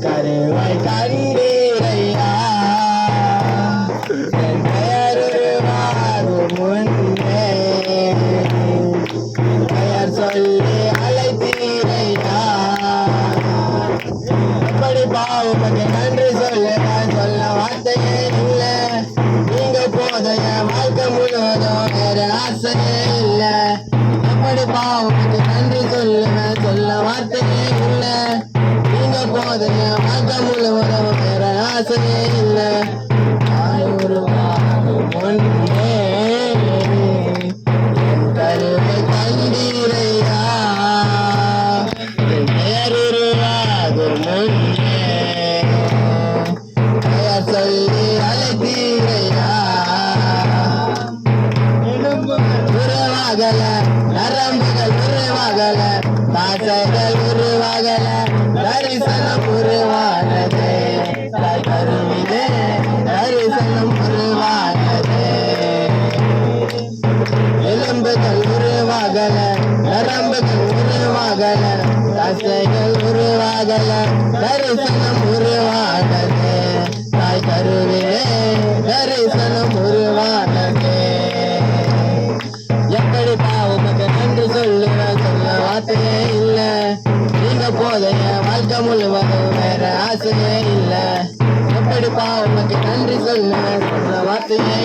கருவாய் கண்டீரையா என் பெயர் உருவாகும் முன்னே பெயர் சொல்லி அழைத்தீரையா எப்படி பாவப்பட்டு நன்றி சொல்ல வார்த்தையே இல்லை நீங்க போதைய வாழ்க்கை முழுவதும் வேற ஆசையே இல்லை எப்படி பாவப்பட்டு நன்றி சொல்ல வார்த்தையே இல்லை நீங்க போதைய வாழ்க்கை முழுவதும் வேற ஆசையே இல்லை முன்னே என் கருவை கண்டீரையா என் பெயர் உருவாகும் முன்னே பெயர் சொல்லி அழைத்தீரையா உருவாகல நரம்புகள் உருவாகல தாசைகள் உருவாகல தரிசனம் உருவானது கருவிலே தரிசனம் உருவானது எலும்புகள் உருவாகல நரம்புகள் உருவாகல தசைகள் உருவாகல தரிசனம் உருவானது தாய் கருவிலே தரிசனம் உருவானது எப்படி பாவமக்கு நன்றி சொல்ல வார்த்தையே இல்லை நீங்க போதைய வாழ்க்கை முழுவதும் வேற ஆசையே இல்லை எப்படி பாவமக்கு நன்றி சொல்ல வார்த்தையே